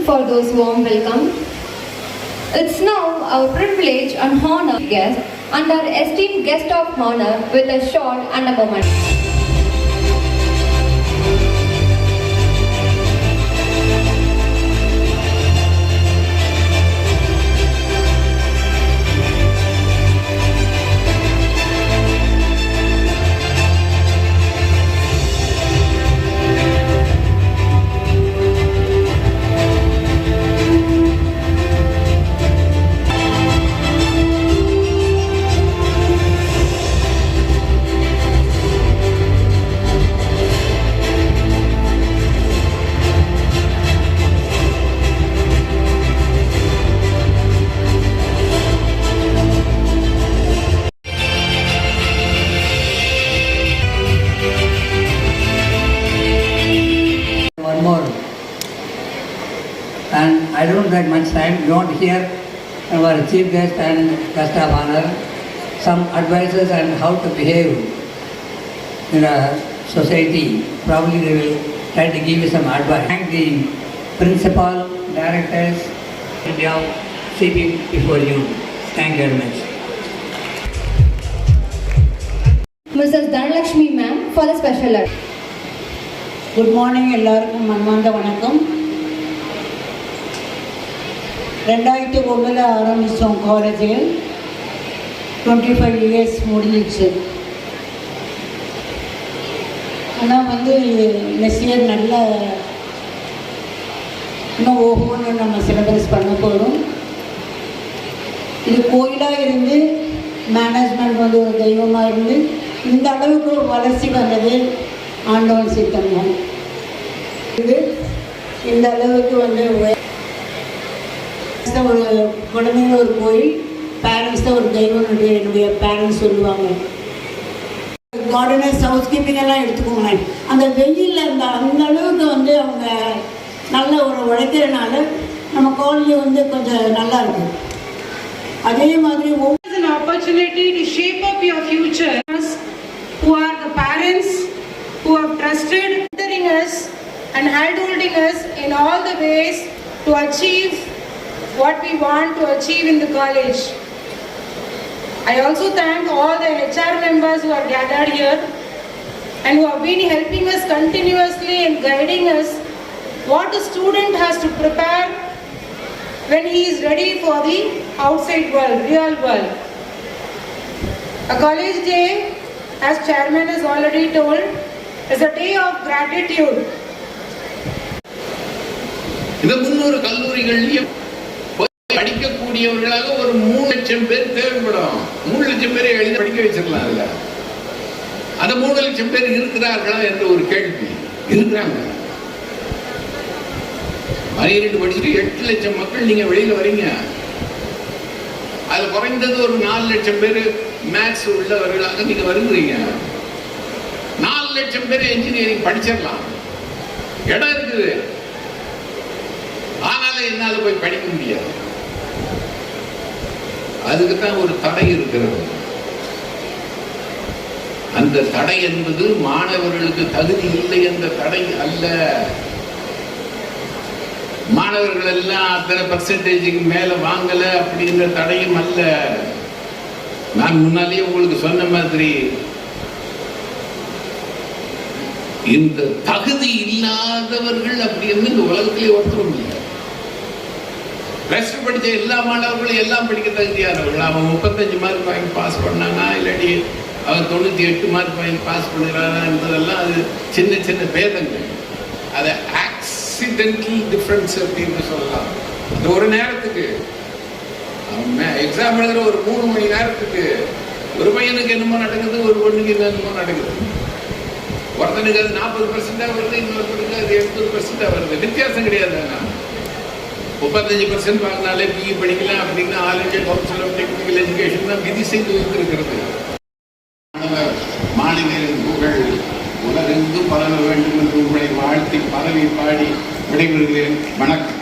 for those warm welcome. It's now our privilege and honor guest and our esteemed guest of honor with a shawl and a moment. And I don't have much time. You want to hear our chief guest and guest of honor some advices on how to behave in a society. Probably they will try to give you some advice. Thank the principal, directors, of sleeping before you. Thank you very much. Mrs. Dhanalakshmi ma'am for the special aid. Good morning எல்லாருக்கும் மன்மார்ந்த வணக்கம். 2001 ஆரம்பிச்சோம் காலேஜில். 25 years முடிஞ்சிச்சு. ஆனால் next year நல்ல இன்னும் ஓஹோன்னு நம்ம சிலபஸ் பண்ண போகிறோம். இது கோயிலாக இருந்து மேனேஜ்மெண்ட் ஒரு தெய்வமாக இருந்து இந்த அளவுக்கு ஒரு வளர்ச்சி வந்தது ஆண்டவன் சித்தம் தான். இது இந்த அளவுக்கு ஒரு குழந்தைங்க ஒரு கோயில், பேரண்ட்ஸ் தான் ஒரு தெய்வம். என்னுடைய பேரண்ட்ஸ் சொல்லுவாங்க. கார்டனர்ஸ் ஹவுஸ் கீப்பிங் எல்லாம் எடுத்துக்கோங்களேன். அந்த வெயிலில் அந்த அளவுக்கு அவங்க நல்ல ஒரு உழைக்கிறனால நம்ம காலேஜ் கொஞ்சம் நல்லா இருக்கும். அதே மாதிரி an opportunity to shape up your future, who are the parents who have trusted, mentoring us and hand-holding us in all the ways to achieve what we want to achieve in the college. I also thank all the HR members who are gathered here and who have been helping us continuously and guiding us what a student has to prepare when he is ready for the outside world, real world. A college day, as chairman has already told, is a day of gratitude. இந்த 300 கல்லூரிகள்லயும் படிக்கக்கூடியவர்களாக ஒரு 3 லட்சம் பேர் தேவைப்படும். 3 லட்சம் பேரை எழுதி படிக்க வச்சிடலாம். அதுல அந்த 3 லட்சம் பேர் இருக்கிறார்களா என்ற ஒரு கேள்வி. இருக்கிறாங்க. 12 படிச்சுட்டு 8 லட்சம் மக்கள் நீங்க வெளியில வரீங்க. அது குறைந்தது ஒரு 4 லட்சம் பேர் மேத்ஸ் உள்ளவர்களாக நீங்க வருகிறீங்க. 4 லட்சம் பேர் இன்ஜினியரிங் படிச்சிடலாம். இடம் இருக்குது. ஆனாலும் என்னால போய் படிக்க முடியாது. அதுக்குத்தான் ஒரு தடை இருக்கிறது. அந்த தடை என்பது மாணவர்களுக்கு தகுதி இல்லை என்ற தடை அல்ல. மாணவர்கள் எல்லாம் அத்தனை பர்சன்டேஜுக்கு மேல வாங்கல அப்படிங்கிற தடையும் அல்ல. நான் முன்னாலேயே உங்களுக்கு சொன்ன மாதிரி இந்த தகுதி இல்லாதவர்கள் அப்படின்னு இந்த உலகத்திலே ஒருத்தரும் இல்லை. பிளஸ் டூ படிச்ச எல்லா மாணவர்களும் எல்லாம் படிக்க தகுதியானவர்கள். அவன் 35 மார்க் வாங்கி பாஸ் பண்ணானா இல்லாட்டி அவன் 98 மார்க் வாங்கி பாஸ் பண்ணுறானா என்பதெல்லாம் அது சின்ன சின்ன பேதங்கள். அதை ஆக்சிடென்டல் டிஃபரன்ஸ் அப்படின்னு சொல்லலாம். இந்த ஒரு நேரத்துக்கு எக்ஸாம் எழுதுற ஒரு 3 மணி நேரத்துக்கு ஒரு பையனுக்கு என்னமோ நடக்குது, ஒரு பொண்ணுக்கு என்னமோ நடக்குது. ஒருத்தனுக்கு அது 40% வருது, இன்னொருத்தனுக்கு அது 70% வருது. வித்தியாசம் கிடையாது. 35% வாங்கினாலே பிஇ படிக்கலாம் அப்படின்னு all India council of technical education தான் விதி செய்து வைத்திருக்கிறது. மாநிலங்களின் புகழ் உலகெங்கும் பரவ வேண்டும் என்று உங்களை வாழ்த்தி பதவி பாடி விடைபெறுகிறேன். வணக்கம்.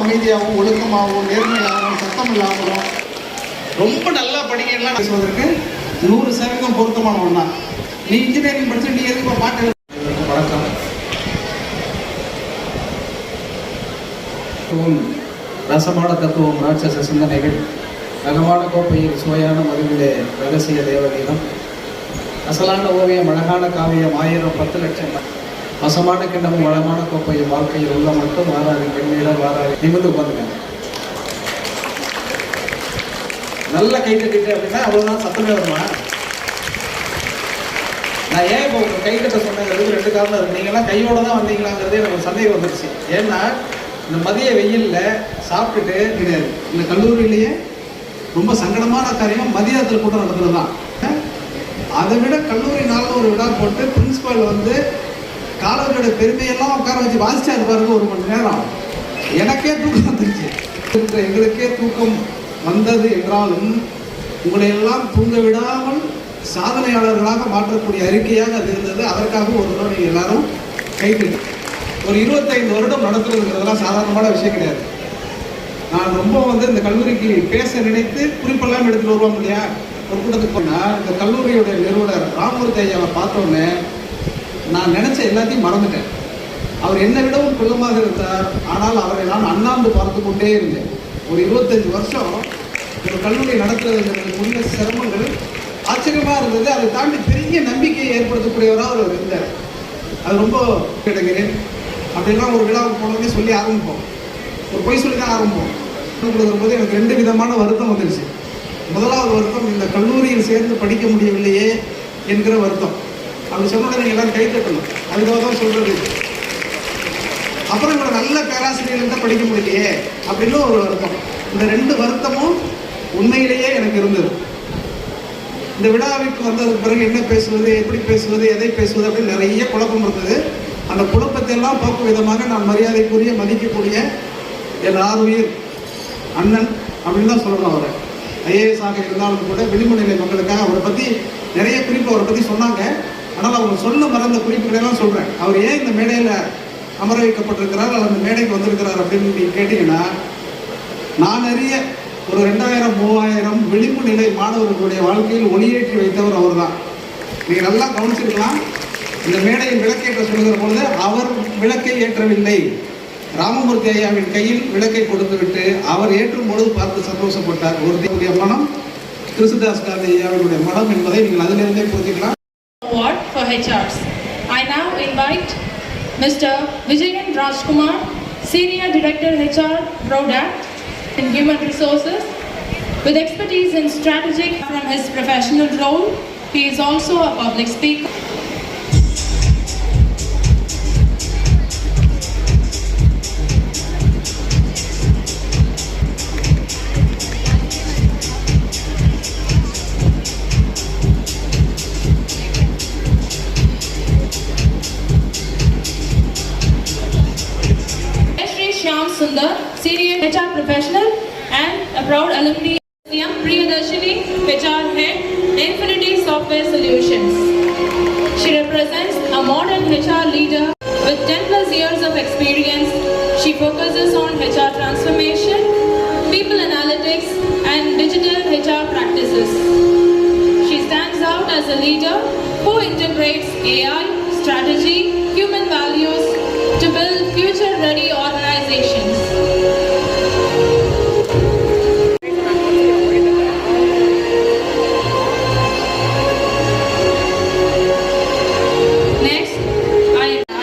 அமைதியாகவும் ஒழுக்கமாகவும் நேர்மையாகவும் சத்தம் இல்லாமலும் ரொம்ப நல்லா படிக்கலாம் பேசுவதற்கு 100% பொருத்தமான ஒன்றா. நீ இன்ஜினியரிங் படிச்சு நீ எதுக்கு பாட்டு? வணக்கம். ரசமான தத்துவம், ராட்சச சிந்தனைகள், ரகமான கோப்பையில் சுவையான மதுவிலே ரகசிய தேவகீதம், அசலான ஓவியம், அழகான காவியம், 1000 10 லட்சம், வசமான கிண்ணமும் வளமான கோப்பையும், வாழ்க்கையில் உள்ள மட்டும் வாராது, பெண்ணிடம் வாராது. நிமிர்ந்து உட்காந்துங்க. நல்ல கை தட்டிட்டு அப்படின்னா அவ்வளோதான், சத்தமே வருமா? நான் ஏன் இப்போ கை தட்ட சொன்னேங்கிறது 2 காரணம் இருக்குது. நீங்கள்லாம் கையோடு தான் வந்தீங்களாங்கிறதே எனக்கு சந்தேகம் வந்துடுச்சு. ஏன்னா இந்த மதிய வெயிலில் சாப்பிட்டுட்டு கிடையாது. இந்த கல்லூரியிலேயே ரொம்ப சங்கடமான காரியம் மதியத்தில் கூட்டம் நடத்துறது தான். அதை விட கல்லூரி நாளில் ஒரு விழா போட்டு பிரின்சிபால் வந்து காலேஜோட பெருமையெல்லாம் உட்கார வச்சு வாசிச்சா இருப்பாருங்க 1 மணி நேரம். எனக்கே தூக்கம் வந்துருச்சு. எங்களுக்கே தூக்கம் வந்தது என்றாலும் உங்களை எல்லாம் தூங்க விடாமல் சாதனையாளர்களாக மாற்றக்கூடிய அறிக்கையாக அது இருந்தது. அதற்காக ஒரு தடவை நீங்கள் எல்லாரும் கைவிட்டு ஒரு 25 வருடம் நடத்துறதுங்கிறதெல்லாம் சாதாரணமான விஷயம் கிடையாது. நான் ரொம்ப இந்த கல்லூரிக்கு பேச நினைத்து குறிப்பெல்லாம் எடுத்துகிட்டு வருவோம் இல்லையா, ஒரு கூட்டத்துக்கு போனால் இந்த கல்லூரியுடைய நிறுவனர் ராமமூர்த்தி ஐயாவை பார்த்தோன்னே நான் நினச்ச எல்லாத்தையும் மறந்துட்டேன். அவர் என்னை விடவும் குள்ளமாக இருந்தார். ஆனால் அவரை நான் அண்ணாந்து பார்த்து கொண்டே இருந்தேன். ஒரு 25 வருஷம் ஒரு கல்லூரி நடத்துறதுக்குரிய சிரமங்கள் ஆச்சரியமாக இருந்தது. அதை தாண்டி பெரிய நம்பிக்கையை ஏற்படுத்தக்கூடியவராக அவர் இருந்தார். அது ரொம்ப கிடைக்கிறேன். அப்படிலாம் ஒரு விழாவுக்கு போனோடனே சொல்லி ஆரம்பிப்போம். ஒரு பொய் சொல்லி தான் ஆரம்பிப்போம். கொடுக்கும்போது எனக்கு 2 விதமான வருத்தம் வந்துடுச்சு. முதலாவது வருத்தம், இந்த கல்லூரியில் சேர்ந்து படிக்க முடியவில்லையே என்கிற வருத்தம். அப்படி சொன்ன நீங்கள் எல்லாரும் கை தட்டணும். அதுக்காக தான் சொல்கிறது. அப்புறம் இவ்வளோ நல்ல பேராசிரியர்கள் தான் படிக்க முடியலையே அப்படின்னு ஒரு வருத்தம். இந்த 2 வருத்தமும் உண்மையிலேயே எனக்கு இருந்தது. இந்த விழாவிற்கு வந்ததுக்கு பிறகு என்ன பேசுவது, எப்படி பேசுவது, எதை பேசுவது அப்படின்னு நிறைய குழப்பம் இருந்தது. அந்த குழப்பத்தை எல்லாம் போக்கும் விதமாக நான் மரியாதைக்குரிய மதிக்கக்கூடிய என் ஆறுயிர் அண்ணன் அப்படின்னு தான் சொல்லணும். அவரை ஐஏஎஸ் ஆக இருந்தாலும் கூட விளிம்புநிலை மக்களுக்காக அவரை பற்றி நிறைய குறிப்பு அவரை பற்றி சொன்னாங்க. ஆனால் அவங்க சொல்ல மறந்த குறிப்புகளெல்லாம் சொல்கிறேன். அவர் ஏன் இந்த மேடையில் அமர வைக்கப்பட்டிருக்கிறார் அல்லது அந்த மேடைக்கு வந்திருக்கிறார் அப்படின்னு நீங்கள் கேட்டிங்கன்னா, நான் அறிய ஒரு 2000 3000 விளிம்பு நிலை மாணவர்களுடைய வாழ்க்கையில் ஒளியேற்றி வைத்தவர் அவர் தான். நீங்கள் நல்லா கவனிச்சிருக்கலாம். இந்த மேடையில் விளக்கேற்ற சொல்லுகிற பொழுது அவர் விளக்கை ஏற்றவில்லை. ராமமூர்த்தி ஐயாவின் கையில் விளக்கை கொடுத்துவிட்டு அவர் ஏற்றும் பொழுது பார்த்து சந்தோஷப்பட்டார். ஒருத்தருடைய மனம் கிருஷ்ணதாஸ் காந்தி ஐயாவினுடைய மனம் என்பதை நீங்கள் அதிலிருந்தே புரிஞ்சுக்கலாம். Award for HRs. I now invite Mr. Vijayan Rajkumar, Senior Director HR, Product and Human Resources, with expertise in strategic from his professional role. He is also a public speaker. Sundar, Senior HR Professional and a proud alumni. M. Priyadarshini, HR Head, Infinity Software Solutions. She represents a modern HR leader with 10+ years of experience. She focuses on HR transformation, people analytics and digital HR practices. She stands out as a leader who integrates AI, strategy, human values to build future-ready organizations. Next,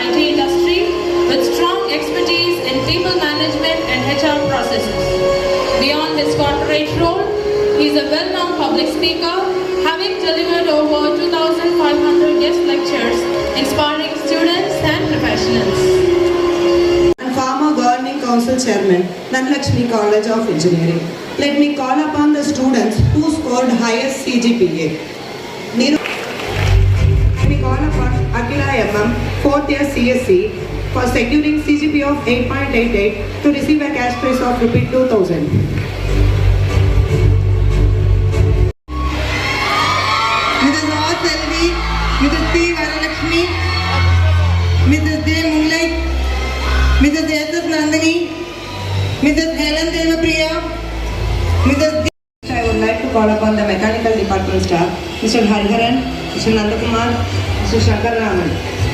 IT industry with strong expertise in people management and HR processes. Beyond his corporate role, he is a well-known public speaker, having delivered over 2,500 guest lectures, inspiring students and professionals. Former Governing Council Chairman, Dhanlakshmi College of Engineering. Let me call upon the students who scored highest CGPA. Let me call upon Akila MM, 4th year CSC, for securing CGPA of 8.88 to receive a cash prize of ₹2,000. Mrs. R. Selvi, Mrs. P. Varalakshmi, Mrs. J. Moonlight, Mrs. S. Nandini, Mrs. Helen Devapriya, Mrs. I would like to call upon the mechanical department staff, Mr. Hariharan, Mr. Nandakumar, Mr. Shankar Raman.